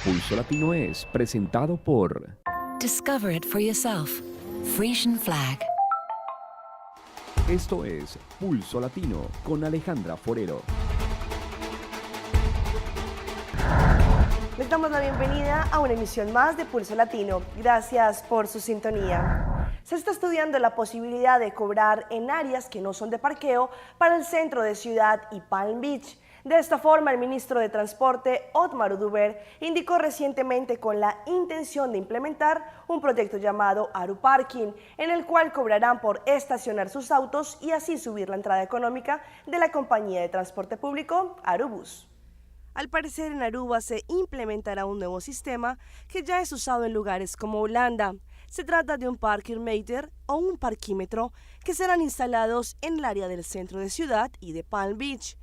Pulso Latino es presentado por Discover it for yourself. Frisian Flag. Esto es Pulso Latino con Alejandra Forero. Les damos la bienvenida a una emisión más de Pulso Latino. Gracias por su sintonía. Se está estudiando la posibilidad de cobrar en áreas que no son de parqueo para el centro de ciudad y Palm Beach. De esta forma, el ministro de Transporte, Otmar Udüver, indicó recientemente con la intención de implementar un proyecto llamado Aru Parking, en el cual cobrarán por estacionar sus autos y así subir la entrada económica de la compañía de transporte público Arubus. Al parecer, en Aruba se implementará un nuevo sistema que ya es usado en lugares como Holanda. Se trata de un parking meter o un parquímetro que serán instalados en el área del centro de ciudad y de Palm Beach.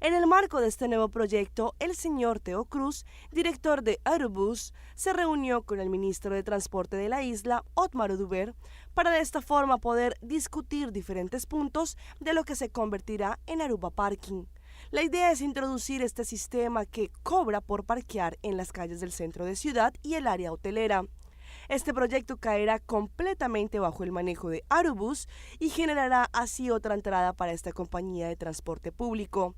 En el marco de este nuevo proyecto, el señor Theo Cruz, director de Arubus, se reunió con el ministro de Transporte de la isla, Otmar Udüver, para de esta forma poder discutir diferentes puntos de lo que se convertirá en Aruba Parking. La idea es introducir este sistema que cobra por parquear en las calles del centro de ciudad y el área hotelera. Este proyecto caerá completamente bajo el manejo de Arubus y generará así otra entrada para esta compañía de transporte público.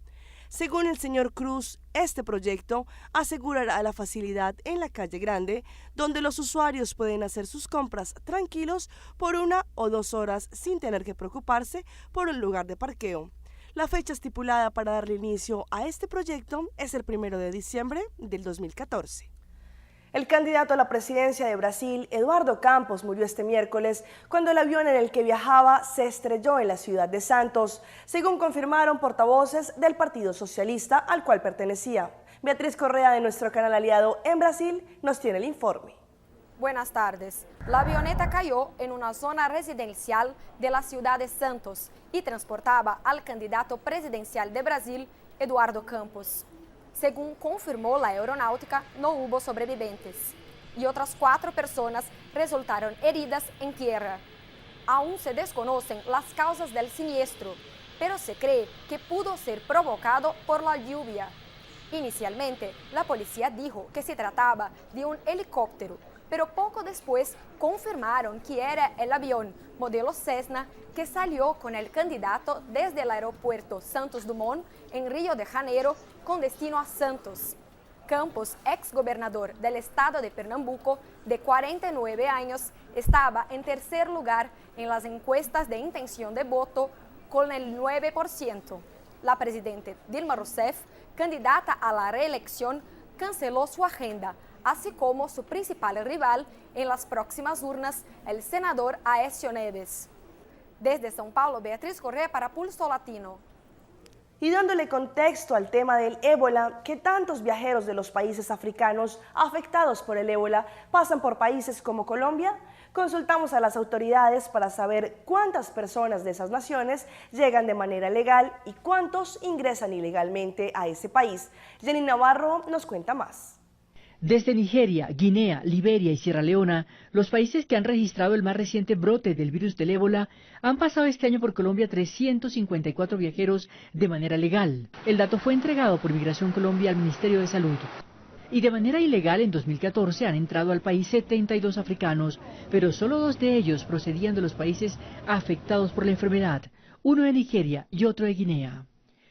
Según el señor Cruz, este proyecto asegurará la facilidad en la calle Grande, donde los usuarios pueden hacer sus compras tranquilos por 1 o 2 horas sin tener que preocuparse por un lugar de parqueo. La fecha estipulada para darle inicio a este proyecto es el 1 de diciembre del 2014. El candidato a la presidencia de Brasil, Eduardo Campos, murió este miércoles cuando el avión en el que viajaba se estrelló en la ciudad de Santos, según confirmaron portavoces del Partido Socialista al cual pertenecía. Beatriz Correa, de nuestro canal aliado en Brasil, nos tiene el informe. Buenas tardes. La avioneta cayó en una zona residencial de la ciudad de Santos y transportaba al candidato presidencial de Brasil, Eduardo Campos. Según confirmó la aeronáutica, no hubo sobrevivientes y otras 4 personas resultaron heridas en tierra. Aún se desconocen las causas del siniestro, pero se cree que pudo ser provocado por la lluvia. Inicialmente, la policía dijo que se trataba de un helicóptero, pero poco después confirmaron que era el avión modelo Cessna que salió con el candidato desde el aeropuerto Santos Dumont en Río de Janeiro con destino a Santos. Campos, exgobernador del estado de Pernambuco, de 49 años, estaba en tercer lugar en las encuestas de intención de voto con el 9%. La presidenta Dilma Rousseff, candidata a la reelección, canceló su agenda, así como su principal rival en las próximas urnas, el senador Aécio Neves. Desde São Paulo, Beatriz Correa para Pulso Latino. Y dándole contexto al tema del ébola, que tantos viajeros de los países africanos afectados por el ébola pasan por países como Colombia, consultamos a las autoridades para saber cuántas personas de esas naciones llegan de manera legal y cuántos ingresan ilegalmente a ese país. Jenny Navarro nos cuenta más. Desde Nigeria, Guinea, Liberia y Sierra Leona, los países que han registrado el más reciente brote del virus del ébola, han pasado este año por Colombia 354 viajeros de manera legal. El dato fue entregado por Migración Colombia al Ministerio de Salud. Y de manera ilegal en 2014 han entrado al país 72 africanos, pero solo 2 de ellos procedían de los países afectados por la enfermedad, uno de Nigeria y otro de Guinea.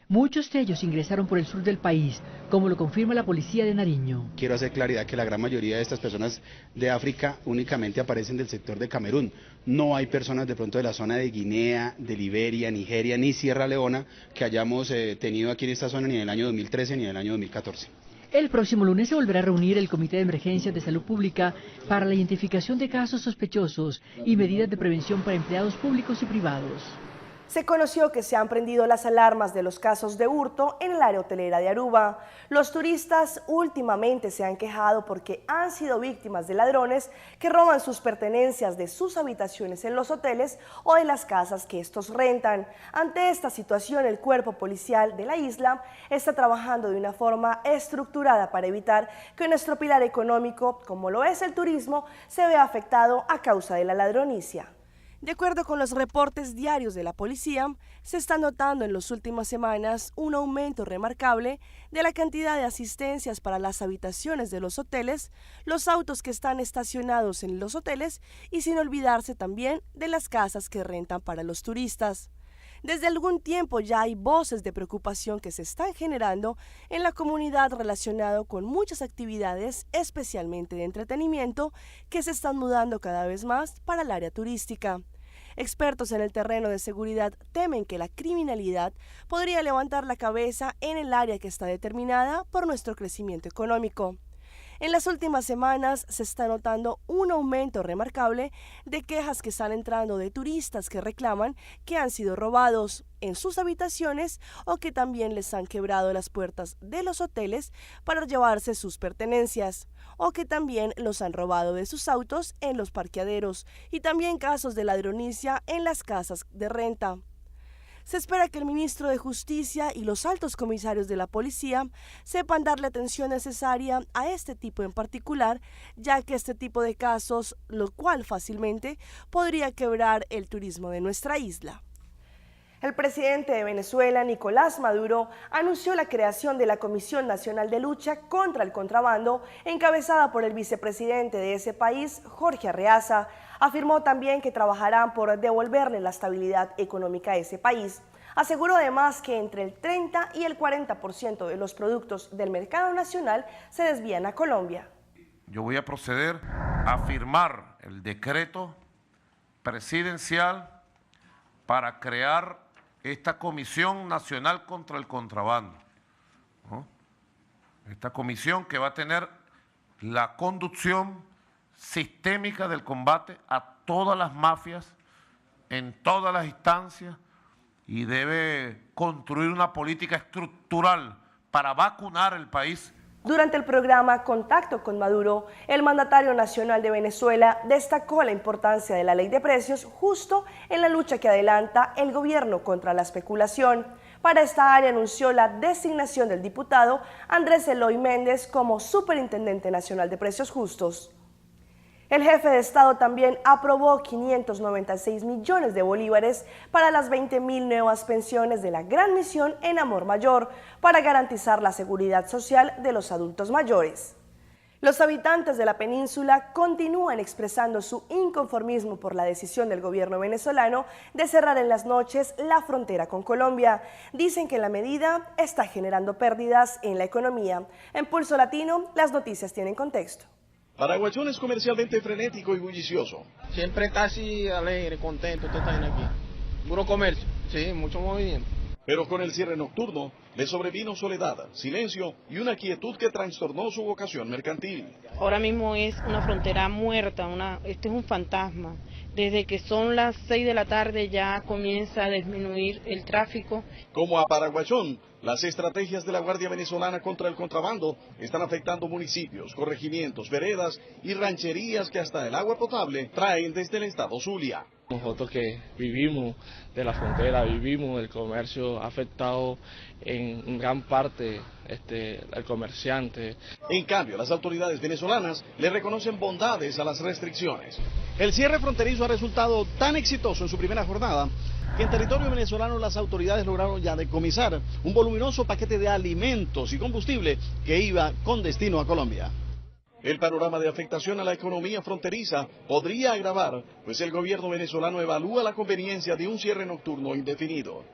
Muchos de ellos ingresaron por el sur del país, como lo confirma la policía de Nariño. Quiero hacer claridad que la gran mayoría de estas personas de África únicamente aparecen del sector de Camerún. No hay personas de pronto de la zona de Guinea, de Liberia, Nigeria ni Sierra Leona que hayamos tenido aquí en esta zona ni en el año 2013 ni en el año 2014. El próximo lunes se volverá a reunir el Comité de Emergencias de Salud Pública para la identificación de casos sospechosos y medidas de prevención para empleados públicos y privados. Se conoció que se han prendido las alarmas de los casos de hurto en el área hotelera de Aruba. Los turistas últimamente se han quejado porque han sido víctimas de ladrones que roban sus pertenencias de sus habitaciones en los hoteles o en las casas que estos rentan. Ante esta situación, el cuerpo policial de la isla está trabajando de una forma estructurada para evitar que nuestro pilar económico, como lo es el turismo, se vea afectado a causa de la ladronicia. De acuerdo con los reportes diarios de la policía, se está notando en las últimas semanas un aumento remarcable de la cantidad de asistencias para las habitaciones de los hoteles, los autos que están estacionados en los hoteles y sin olvidarse también de las casas que rentan para los turistas. Desde algún tiempo ya hay voces de preocupación que se están generando en la comunidad relacionado con muchas actividades, especialmente de entretenimiento, que se están mudando cada vez más para el área turística. Expertos en el terreno de seguridad temen que la criminalidad podría levantar la cabeza en el área que está determinada por nuestro crecimiento económico. En las últimas semanas se está notando un aumento remarcable de quejas que están entrando de turistas que reclaman que han sido robados en sus habitaciones o que también les han quebrado las puertas de los hoteles para llevarse sus pertenencias, o que también los han robado de sus autos en los parqueaderos, y también casos de ladronicia en las casas de renta. Se espera que el ministro de Justicia y los altos comisarios de la policía sepan dar la atención necesaria a este tipo en particular, ya que este tipo de casos, lo cual fácilmente podría quebrar el turismo de nuestra isla. El presidente de Venezuela, Nicolás Maduro, anunció la creación de la Comisión Nacional de Lucha contra el Contrabando, encabezada por el vicepresidente de ese país, Jorge Arreaza. Afirmó también que trabajarán por devolverle la estabilidad económica a ese país. Aseguró además que entre el 30 y el 40% de los productos del mercado nacional se desvían a Colombia. Yo voy a proceder a firmar el decreto presidencial para crear esta Comisión Nacional contra el Contrabando, ¿no? Esta comisión que va a tener la conducción sistémica del combate a todas las mafias en todas las instancias y debe construir una política estructural para vacunar el país. Durante el programa Contacto con Maduro, el mandatario nacional de Venezuela destacó la importancia de la ley de precios justo en la lucha que adelanta el gobierno contra la especulación. Para esta área anunció la designación del diputado Andrés Eloy Méndez como Superintendente Nacional de Precios Justos. El jefe de Estado también aprobó 596 millones de bolívares para las 20.000 nuevas pensiones de la Gran Misión en Amor Mayor para garantizar la seguridad social de los adultos mayores. Los habitantes de la península continúan expresando su inconformismo por la decisión del gobierno venezolano de cerrar en las noches la frontera con Colombia. Dicen que la medida está generando pérdidas en la economía. En Pulso Latino, las noticias tienen contexto. Paraguayón es comercialmente frenético y bullicioso. Siempre está así alegre, contento, usted está aquí. Puro comercio, sí, mucho movimiento. Pero con el cierre nocturno le sobrevino soledad, silencio y una quietud que trastornó su vocación mercantil. Ahora mismo es una frontera muerta, este es un fantasma. Desde que son las 6 de la tarde ya comienza a disminuir el tráfico. Como a Paraguayón, las estrategias de la Guardia Venezolana contra el contrabando están afectando municipios, corregimientos, veredas y rancherías que hasta el agua potable traen desde el estado Zulia. Nosotros que vivimos de la frontera, vivimos el comercio, ha afectado en gran parte al comerciante. En cambio, las autoridades venezolanas le reconocen bondades a las restricciones. El cierre fronterizo ha resultado tan exitoso en su primera jornada que en territorio venezolano las autoridades lograron ya decomisar un voluminoso paquete de alimentos y combustible que iba con destino a Colombia. El panorama de afectación a la economía fronteriza podría agravar, pues el gobierno venezolano evalúa la conveniencia de un cierre nocturno indefinido.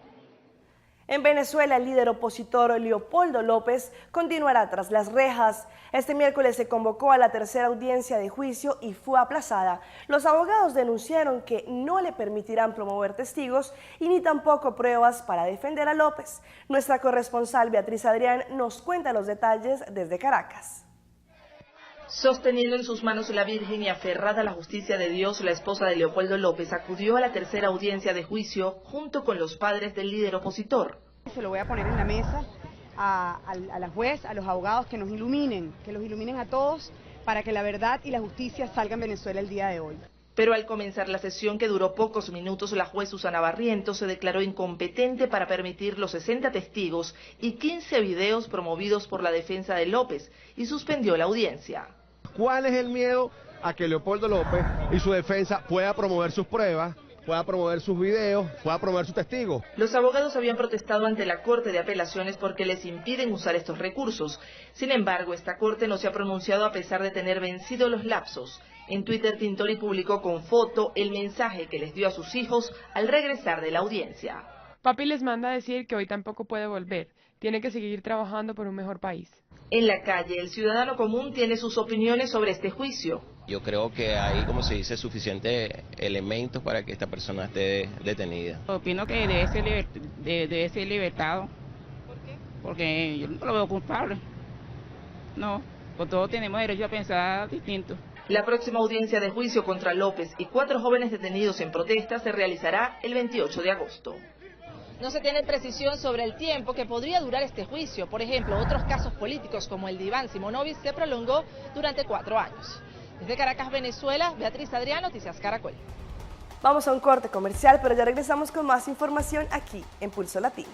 En Venezuela, el líder opositor Leopoldo López continuará tras las rejas. Este miércoles se convocó a la tercera audiencia de juicio y fue aplazada. Los abogados denunciaron que no le permitirán promover testigos y ni tampoco pruebas para defender a López. Nuestra corresponsal Beatriz Adrián nos cuenta los detalles desde Caracas. Sosteniendo en sus manos la Virgen y aferrada a la justicia de Dios, la esposa de Leopoldo López acudió a la tercera audiencia de juicio junto con los padres del líder opositor. Se lo voy a poner en la mesa a la juez, a los abogados que nos iluminen, que los iluminen a todos para que la verdad y la justicia salgan en Venezuela el día de hoy. Pero al comenzar la sesión, que duró pocos minutos, la juez Susana Barrientos se declaró incompetente para permitir los 60 testigos y 15 videos promovidos por la defensa de López y suspendió la audiencia. ¿Cuál es el miedo a que Leopoldo López y su defensa pueda promover sus pruebas pueda promover sus videos, pueda promover sus testigos. Los abogados habían protestado ante la Corte de Apelaciones porque les impiden usar estos recursos. Sin embargo, esta Corte no se ha pronunciado a pesar de tener vencido los lapsos. En Twitter, Tintori publicó con foto el mensaje que les dio a sus hijos al regresar de la audiencia. Papi les manda a decir que hoy tampoco puede volver. Tiene que seguir trabajando por un mejor país. En la calle, el ciudadano común tiene sus opiniones sobre este juicio. Yo creo que hay, como se dice, suficientes elementos para que esta persona esté detenida. Opino que debe ser libertado. ¿Por qué? Porque yo no lo veo culpable. No, pues todos tenemos derecho a pensar distinto. La próxima audiencia de juicio contra López y 4 jóvenes detenidos en protesta se realizará el 28 de agosto. No se tiene precisión sobre el tiempo que podría durar este juicio. Por ejemplo, otros casos políticos como el de Iván Simonovic se prolongó durante 4 años. Desde Caracas, Venezuela, Beatriz Adrián, Noticias Caracol. Vamos a un corte comercial, pero ya regresamos con más información aquí en Pulso Latino.